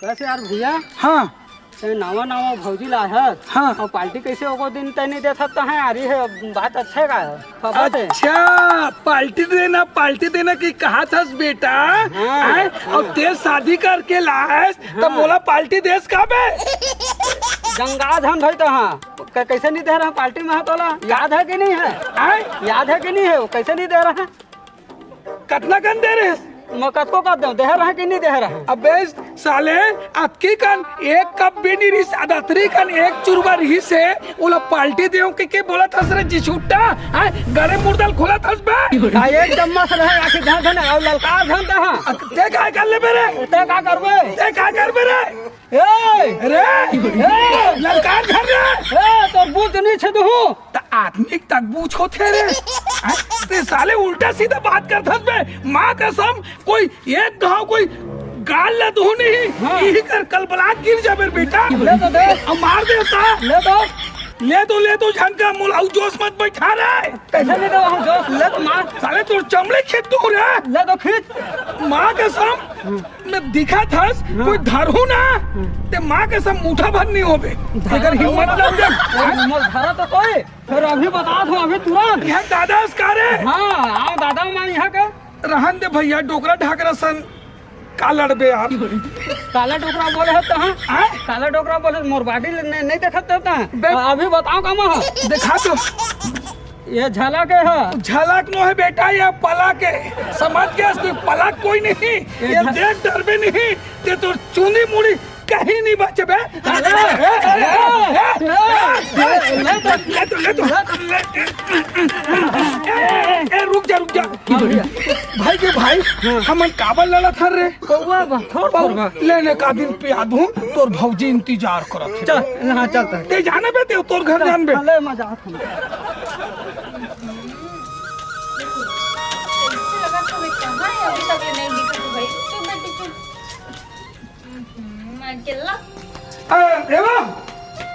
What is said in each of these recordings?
बस यार भैया हाँ नवा नवा भौजी ला है। हाँ और पार्टी कैसे होगा दिन तय नहीं दे सकता है यार है बात अच्छे का है खबर है। अच्छा पार्टी देना की कहा था बेटा। हाँ, और तेज शादी करके लाएस तब बोला पार्टी देश का बे जंगा धन भाई तो हाँ कैसे नहीं दे रहा पार्टी में है तोला याद है कि नहीं है। याद है कि नहीं है वो कैसे नहीं दे रहा है। कितना कन दे रहे मैं कतको कर दूं दे रहा है कि नहीं दे रहा है। अबे साले अतकी कन एक कप भी नहीं रिस अदतरी कन एक चुरवा रही से ओला पार्टी देओ के बोला था सर जी छुट्टा है गरे मुर्दल खोला था बे एक चम्मच रहे आखिर धन धन और ललकार धन ता ते काय कर ले बेरे ते का करबे ते काय कर बेरे ए रे ललकार धर रे ए तो बूझ नहीं छे तू त आदमी तक बूझो थे रे ते साले उल्टा सीधा बात करथस बे मां कसम कोई एक गांव कोई गाल ल दो नहीं यही कर कल बलाक गिर जा मेरे बेटा ले तो दे अब मार देता ले तो झनका मुलाऊ जोश मत बैठा रे कैसे नहीं दे हम जोश ले तो मार साले तोर चमड़े खेत दूं रे ले तो खींच मां कसम मैं दिखा था कोई धरू ना ते मां कसम मुठा भर नहीं होबे अगर हिम्मत लग जा मल धरा तो कोई फिर अभी बता दूं अभी तुरंत यह दादा इसकारे हां आओ दादा मां यहां के रहन दे भैया डोकरा ढाकरा सन का लड़बे आप काला डोकरा बोले है तो हां काला डोकरा बोले मोरबाडी नहीं देखत होता अभी बताओ का मां दिखा तो ये झलक है झलक नो है बेटा ये पलक है समझ गया तू पलक कोई नहीं ये देख डरबे नहीं ते तो चुनी मुड़ी कहीं नहीं बचे बे ले तो रुक जा भाई के भाई हम काबल लड़ा था रे लेने का दिन पिया दूं तोर भौजी इंतजार करत चल हां चलता ते जाने बे ते तोर घर जान बे ले मजाक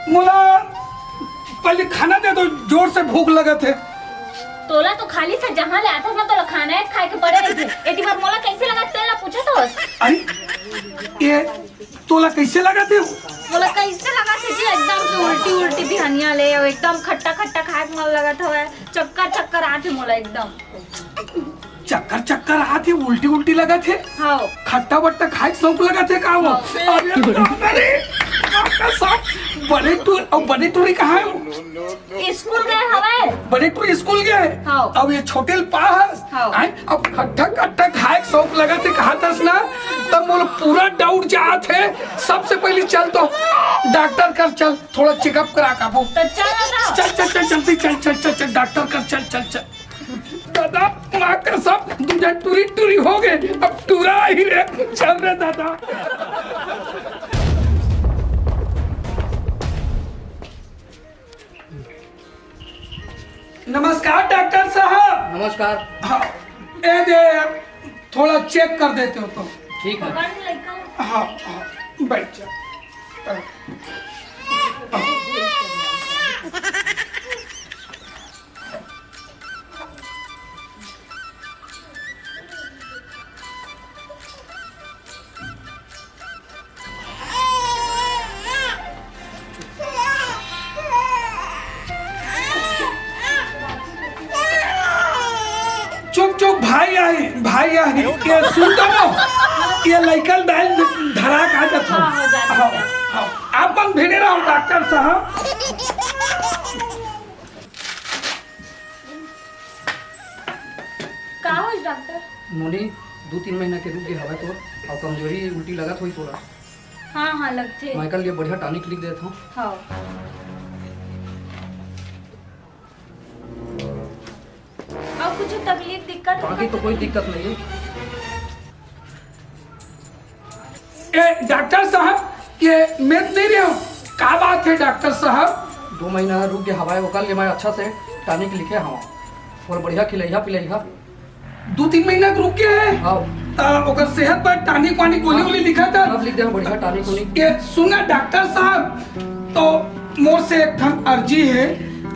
मुला पहले खाना दे दो जोर से भूख लगा थे तोला तो खाली था जहाँ ले आता ना तोला खाना है खाए के पड़े रहे थे एक बार मोला कैसे लगा तेला पूछा तो अरे ये तोला कैसे लगा थे मोला कैसे लगा थे जी एकदम से उल्टी उल्टी बिहानिया ले और एकदम खट्टा खट्टा खाए के मन लगा था चक्कर चक्कर आते मोला एकदम चक्कर आते उल्टी उल्टी लगा थे हाँ खट्टा बट्टा खाए शौक लगा थे का वो बड़े टूरी कहाँ है स्कूल गए हवे बड़े टूरी स्कूल गए हाँ अब ये छोटे पास अब खट्टा खट्टा खाए शौक लगा थे कहा था ना तब बोलो पूरा डाउट जा थे सबसे पहले चल तो डॉक्टर कर चल थोड़ा चेकअप करा का वो तो चल जल्दी चल डॉक्टर कर चल दादा माँ का सब दूजा टूरी हो गए अब टूरा ही रे चल रे दादा नमस्कार डॉक्टर साहब नमस्कार हाँ ये थोड़ा चेक कर देते हो तो ठीक है हाँ बैठ जा चुप भाई आई ये सुनता हो ये लइकल दाल धरा का जात हो आप मन भेड़े रहो डॉक्टर साहब का हो डॉक्टर मोनी 2-3 महीना के रुक गया हवा तो और कमजोरी उल्टी लगा थोड़ी थोड़ा हाँ लगते माइकल लिए बढ़िया टॉनिक लिख देता हूँ हाँ और कुछ तकलीफ दिक्कत बाकी तो कोई दिक्कत नहीं है डॉक्टर साहब ये मैं नहीं रहा हूँ क्या बात है डॉक्टर साहब 2 महीना रुक गया हवा वो कल लिए मैं अच्छा से टॉनिक लिखे हवा और बढ़िया खिलैया पिलैया 2-3 महीना रुक गया है हाँ ओकर सेहत पर टॉनिक वानिक गोली वोली लिखा था सब लिख दे बढ़िया टॉनिक वॉनिक ये सुना डॉक्टर साहब तो मोर से एक ठन अर्जी है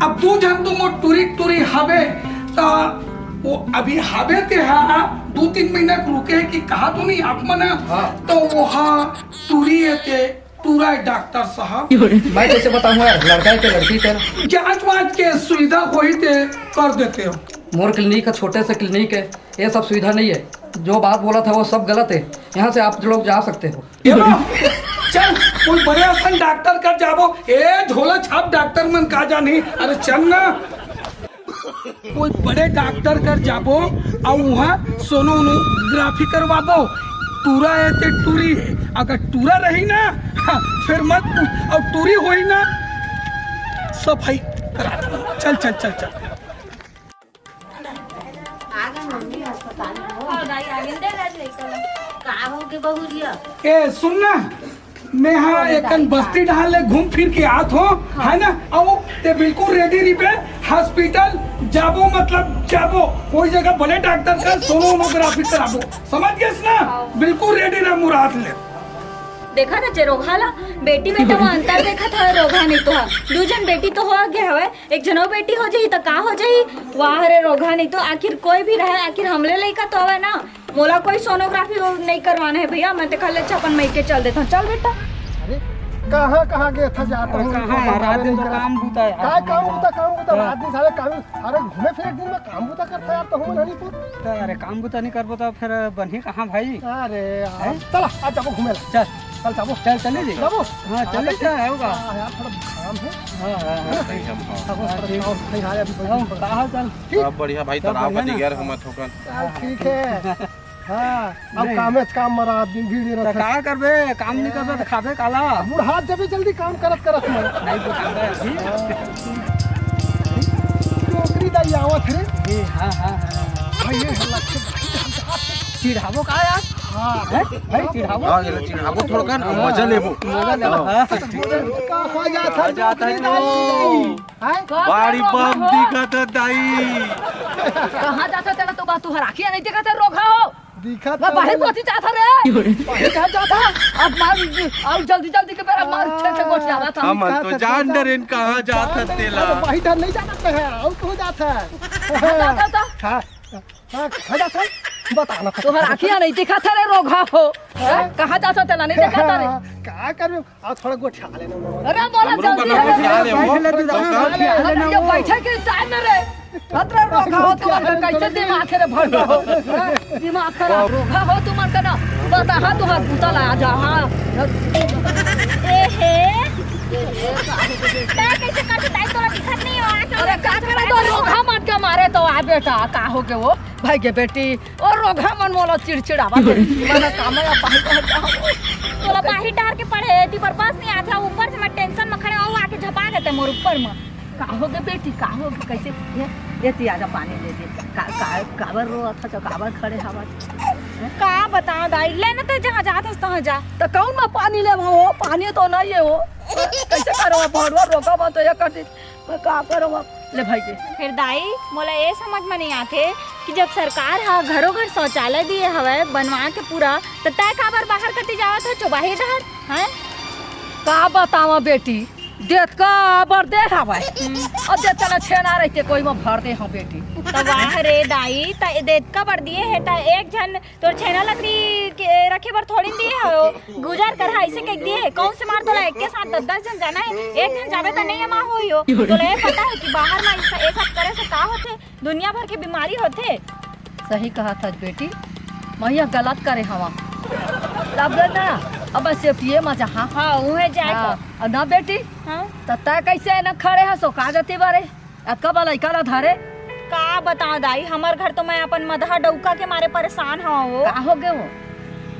अब 2 जन तो मोर टूरी हवे तो वो अभी हावे थे हाँ 2-3 महीना रुके कि कहा तो नहीं आप मना तो वहाँ टूरी थे टूरा डॉक्टर साहब मैं कैसे बताऊँ यार, लड़का है कि लड़की थे? जांच वाँच के सुविधा वही थे कर देते हो। मोर क्लिनिक है, छोटे से क्लिनिक है, ये सब सुविधा नहीं है। जो बात बोला था वो सब गलत है। यहाँ से आप लोग जा सकते हो। चल कोई बड़े असन डॉक्टर कर जाबो, ए झोला छाप डॉक्टर मन का जानी, अरे चल ना कोई बड़े डॉक्टर कर जाबो और वहाँ सोनोग्राफी करवाबो। टूरा है ते टूरी है, अगर टूरा रही ना हाँ, फिर मत पूछ, और टूरी होई ना सब भाई करा दो। चल चल चल चल ए सुन ना मैं हाँ एक बस्ती डाले घूम फिर के आत हो है ना, आओ ते बिल्कुल रेडी रही पे हॉस्पिटल जाबो, मतलब जाबो कोई जगह बड़े डॉक्टर का सोनोग्राफी कराबो, समझ गए ना? बिल्कुल रेडी रह मुराद ले। देखा था जे रोघाला बेटी बेटा में अंतर देखा था, रोघा नहीं तो है दो जन बेटी तो हो गया हवे, एक जनो बेटी हो जाही तो का हो जाही, वाह रे रोघा नहीं तो आखिर कोई भी रहे, आखिर हमले लइका तो हवे ना। मोला कोई सोनोग्राफी नहीं करवाना है भैया, मैं तो खाली छपन मई के चल देता हूँ। चल बेटा अरे कहाँ गए था जाता हूँ, रात दिन तो काम बूता है काय काम बूता रात दिन सारे काम सारे घूमे फिरे दिन में काम बूता करता यार तो हम नहीं पुर। अरे काम बूता नहीं करबो तो फिर बनी कहाँ भाई? अरे यार चला आज जाबो घूमे चल चल जाबो चल चले जी जाबो हाँ चले क्या होगा यार थोड़ा काम है। हाँ चल सब बढ़िया भाई, तनाव का दिगर हम ठोकन ठीक है। हाँ अब काम मरा दिन भीड़ तो का करबे, काम नहीं करबे तो खाबे काला। बुढ़ा जब जल्दी काम करत मैं नहीं बुझाबे नौकरी दा आवत रे। हाँ हाँ भाई ये हल्ला चिढ़ाबो का यार? हाँ भाई चिढ़ाबो हां ये चिढ़ाबो थोड़कन और मजा लेबो। का हो जाता है बाड़ी पंप दिखत है दाई, कहाँ जाता तेरा तो बात तू हराखिया नहीं देखा तेरा रोगा हो दिखा मैं बाहर पहुंची जाता रे बाहर कहाँ जाता अब मार अब जल्दी के मेरा मार छे गोट जाना था। हम तो जान डरेन कहाँ जात तेला। वही डर नहीं जाता है और कहाँ जाता है? जाता हाँ हाँ कहाँ जाता है बताना तो हराखिया नहीं देखा था रे रोगा हो कहाँ जाता तेला नहीं देखा था रे क्या कर और थोड़ा गोठा लेना। अरे बोला जल्दी ले ये बैठे के टाइम में रे अतरा रोगा हो तुम कैसे दिमाग रे भर हो दिमाग खराब रोगा हो तुम का ना बता हां तू हाथ बूता ला जा। हां ए हे ता कैसे काट ताई तोरा दिखत नहीं हो? अरे का करे तो रोगा मन के मारे तो आ बेटा का हो के वो भाई के बेटी और रोगा मन मोला चिड़चिड़ावा मन काम या बाहर तोला बाही डार के पड़े ती पर बस नहीं आता, ऊपर से मैं टेंशन में खड़े हो आके झपा देते मोर ऊपर में। का हो के बेटी का हो कैसे ये ती आजा पानी दे दे काबर रो था तो काबर खड़े हवा का बता दाई लेना तो जहाँ जात हस तहाँ जा तो कौन में पानी ले वो पानी तो नहीं है वो कैसे करो भड़वा रोका मत ये कर दे मैं का करो ले भाई के। फिर दाई मोला ये समझ में नहीं आते कि जब सरकार हा घरों घर शौचालय दिए हवे बनवा के पूरा तो तय काबर बाहर कती जावत है चौबाही डहर हैं? का बतावा बेटी देत का बर दे हवा अब दे चला छेना रहते कोई में भर दे हां बेटी तो वाह रे दाई त देत का बर दिए है त एक जन तो छेना लकड़ी के रखे बर थोड़ी दिए हो गुजार कर ऐसे कह दिए कौन से मार तोला एक के साथ 10 जन जाना है, एक जन जावे त नहीं मा होई हो तो ले पता है कि बाहर में ये सब करे से का होते दुनिया भर की बीमारी होते। सही कहा था बेटी मैया गलत करे हवा तब ना अब सेफ्टी में जहाँ हाँ उहे जाए हाँ, ना बेटी हाँ तो तय कैसे न खड़े है सो का जाती बारे कब लड़का ना धरे का बताओ दाई हमार घर तो मैं अपन मदहा डौका के मारे परेशान हूँ। का हो गए वो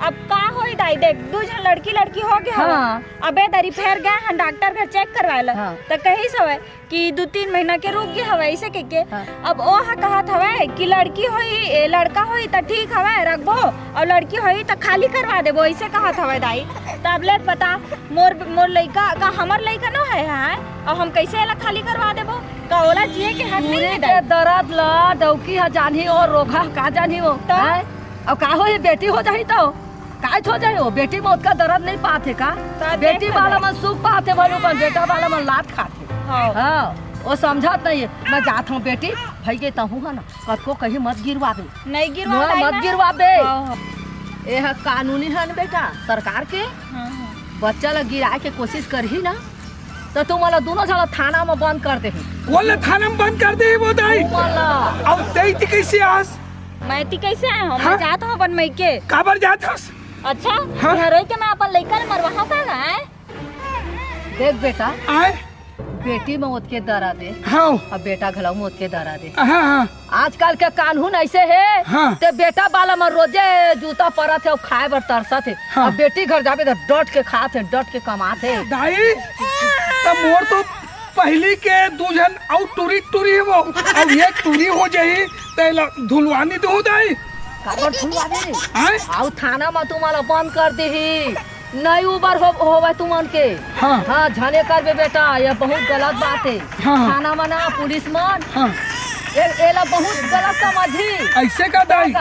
अब का होई दाई देख दो जन लड़की हो गया हाँ। अबे दरी फेर गया हम डॉक्टर घर चेक करवाला हाँ। तो कही सवे कि 2-3 महीना के रुक गया हवे ऐसे के हाँ। अब ओ कहत हवे कि लड़की होई लड़का होई त ठीक हवे रखबो और लड़की होई त खाली करवा देबो ऐसे कहत हवे दाई। तब ले पता मोर लइका का हमर लइका न है हां और हम कैसे एला खाली करवा देबो का ओला जिए के हक नहीं है दाई। दर्द ला डौकी है जानी और रोगा का जानी हो तो? अब का हो ये बेटी हो जाही तो काय हो जाए हो बेटी मौत का दर्द नहीं पाते का तो बेटी देख वाला ले। मन सुख पाते भलो पर बेटा वाला मन लात खाते हाँ। हाँ वो समझत नहीं है। मैं जात हूँ बेटी भाई के तहू है ना कतको कहीं मत गिरवाबे नहीं गिरवा मत गिरवाबे। हाँ, ये है कानूनी है ना बेटा सरकार के। हाँ। बच्चा ला गिराए के कोशिश कर ही ना तो तुम वाला दोनों जगह थाना में बंद कर दे। बोले थाने में बंद कर दे वो दाई। अब दई थी कैसे आज? मैं ती कैसे आया हूँ? हाँ? मैं जाता हूँ अपन मई के। काबर जात हस? अच्छा हाँ? घर के मैं अपन लड़का ने मरवाहा का है। देख बेटा आए बेटी में ओत के दरा दे हाँ अब बेटा घलाऊ में ओत के दरा दे। हाँ हाँ आजकल के कानून ऐसे है हाँ। ते बेटा बाला में रोजे जूता पड़ा थे खाए बर तरसा थे। हाँ। अब बेटी घर जाबे तो डट के खाते डट के कमाते। दाई तब मोर तो पहली के दूजन और टूरी टूरी है वो अब ये टूरी हो जाई तेला धुलवानी तो दाई। काबर छुलवा दे आए आउ थाना में तुम्हारा बंद कर दे ही नहीं उबर होवे तुमन के। हाँ। हाँ झने करबे बेटा ये बहुत गलत बात है। हाँ। थाना में ना पुलिस में हाँ एला बहुत गलत समझी। ऐसे का दाई?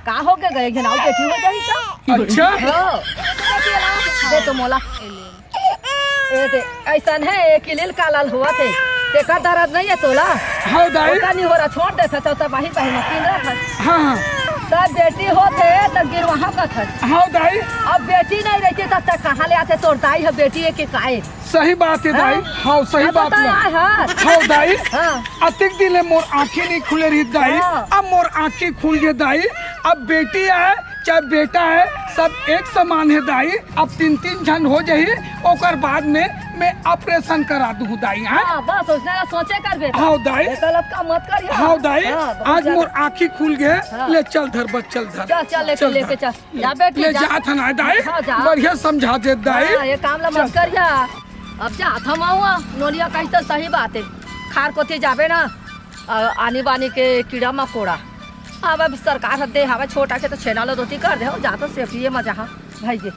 का हो के गए जनाव बेटी हो जाई तो अच्छा हो दे तो मोला ए दे ऐसा है एक लेल कालाल हुआ थे ते का दर्द नहीं है तोला? हाँ दाई ओका नहीं हो रहा छोड़ दे तो बाही बाही में किन रहा हाँ हाँ तब बेटी होते तो गिरवाहा का था। हाँ दाई अब बेटी नहीं रहती तब तक कहाँ ले आते तोड़ दाई है बेटी है कि काहे? सही बात है दाई। हाँ सही बात है। हाँ दाई हाँ। अतिक दिले मोर आँखें नहीं खुले रही दाई। हाँ। अब मोर आँखें खुल गए दाई। अब बेटी है चाहे बेटा है सब एक समान है दाई। अब 3-3 जन हो जाही ओकर बाद में मैं ऑपरेशन करा दूँ दाई। हाँ बस उसने सोचे कर बेटा। हाँ दाई गलत काम मत कर। हाँ दाई बहुत आज ज्यादा- मोर आँखें खुल गए। हाँ। ले चल धर बस चल धर चल चल लेके चल जा बेटी ले जा। जा था दाई हाँ, जा। बढ़िया समझा दे दाई। हाँ, ये काम ला मत कर जा। अब जा थम आऊँ नोलिया कहीं तो सही बात है खार कोथी जाबे ना आनी बानी के कीड़ा मकोड़ा। अब सरकार दे हवा छोटा के तो छेना लो दोती कर दे जा तो सेफ्टी में जहाँ भाई जी।